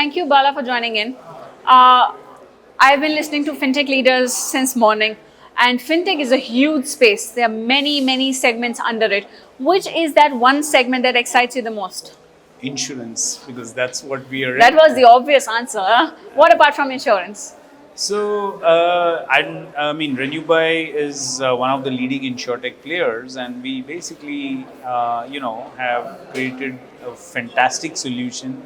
thank you, Bala, for joining in. Uh, I've been listening to fintech leaders since morning, and fintech is a huge space. There are many, many segments under it. Which is that one segment that excites you the most? Insurance, because that's what we are That in. was the obvious answer. Huh? What apart from insurance? So, I mean, RenewBuy is one of the leading insurtech players, and we basically, have created a fantastic solution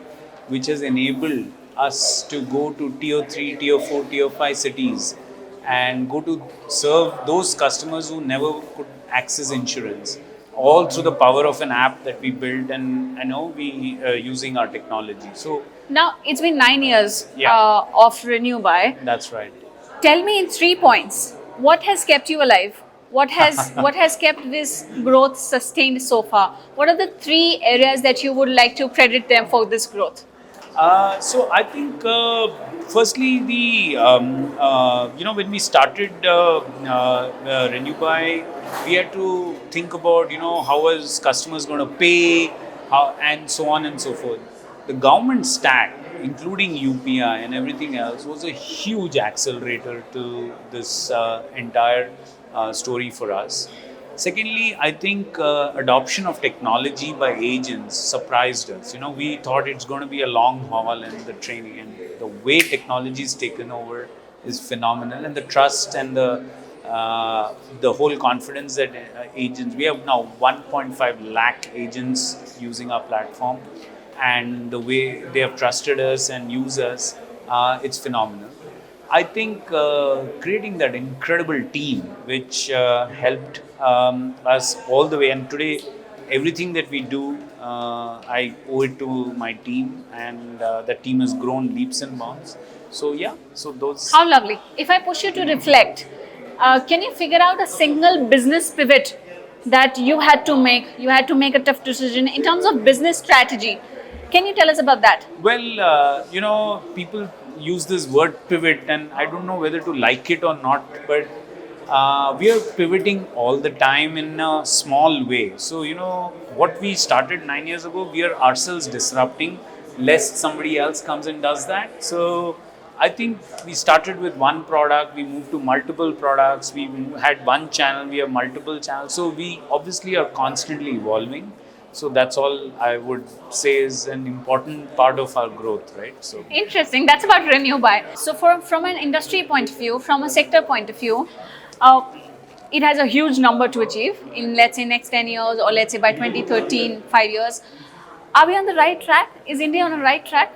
which has enabled us to go to tier 3, tier 4, tier 5 cities and go to serve those customers who never could access insurance, all through the power of an app that we built, and I know we using our technology. So, Now, it's been 9 years yeah, of RenewBuy. that's right. Tell me in 3 points, what has kept you alive? What has kept this growth sustained so far? What are the three areas that you would like to credit them for this growth? So I think, firstly, the when we started RenewBuy, we had to think about how was customers going to pay, how, and so on and so forth. The government stack, including UPI and everything else, was a huge accelerator to this entire story for us. Secondly, I think adoption of technology by agents surprised us. We thought it's going to be a long haul in the training, and the way technology is taken over is phenomenal, and the trust and the whole confidence that agents. We have now 1.5 lakh agents using our platform, and the way they have trusted us and use us, it's phenomenal. I think creating that incredible team, which helped us all the way, and today everything that we do, I owe it to my team, and that team has grown leaps and bounds. So yeah, so those. How lovely. If I push you to reflect, can you figure out a single business pivot that you had to make? You had to make a tough decision in terms of business strategy. Can you tell us about that? Well, people use this word pivot, and I don't know whether to like it or not, but we are pivoting all the time in a small way. So, what we started 9 years ago, we are ourselves disrupting, lest somebody else comes and does that. So, I think we started with one product, we moved to multiple products, we had one channel, we have multiple channels. So, we obviously are constantly evolving. So that's all I would say is an important part of our growth, right? So Interesting. That's about RenewBuy. So, from an industry point of view, from a sector point of view, uh, it has a huge number to achieve in, let's say, next 10 years, or let's say by 2013, 5 years. Are we on the right track? Is India on the right track?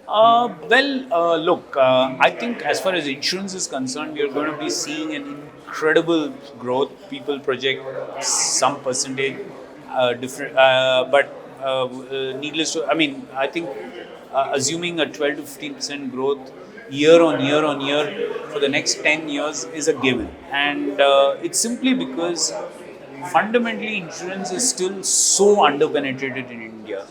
look, I think as far as insurance is concerned, we are going to be seeing an incredible growth. People project some percentage different, but needless to, I mean, I think assuming a 12 to 15% growth year on year on year for the next 10 years is a given. And it's simply because fundamentally insurance is still so underpenetrated in India.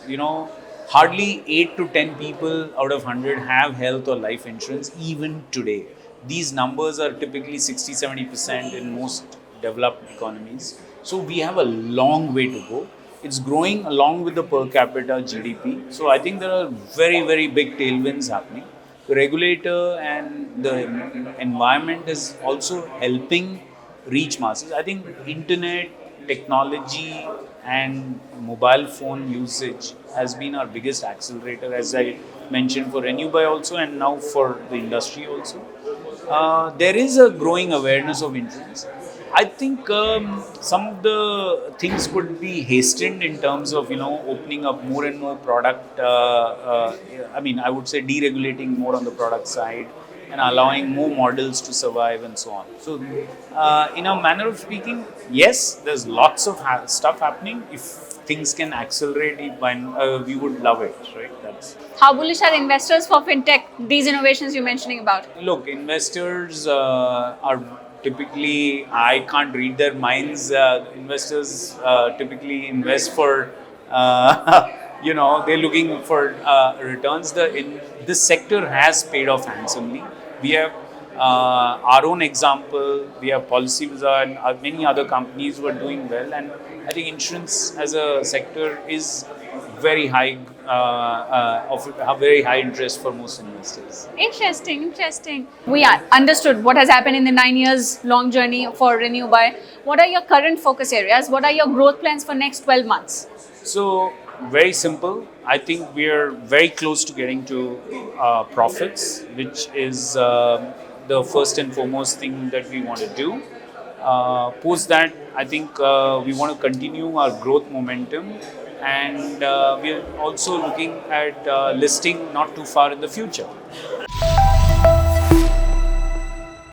Hardly 8 to 10 people out of 100 have health or life insurance even today. These numbers are typically 60-70% in most developed economies. So we have a long way to go. It's growing along with the per capita GDP. So I think there are very, very big tailwinds happening. The regulator and the environment is also helping reach masses. I think internet, technology, and mobile phone usage has been our biggest accelerator, as I mentioned, for RenewBuy also, and now for the industry also. There is a growing awareness of insurance. I think some of the things could be hastened in terms of opening up more and more product. I mean, I would say deregulating more on the product side and allowing more models to survive and so on. So, in a manner of speaking, yes, there's lots of stuff happening. If things can accelerate, we would love it, right? That's. How bullish are investors for fintech, these innovations you're mentioning about? Look, investors are typically, I can't read their minds. Investors typically invest for, they're looking for returns. This sector has paid off handsomely. We have our own example. We have Policybazaar and many other companies who are doing well. And I think insurance as a sector is very high of a very high interest for most investors. Interesting. We are understood what has happened in the 9 years long journey for RenewBuy. What are your current focus areas? What are your growth plans for next 12 months? So very simple. I think we are very close to getting to profits, which is the first and foremost thing that we want to do. Post that, I think we want to continue our growth momentum, and we are also looking at listing not too far in the future.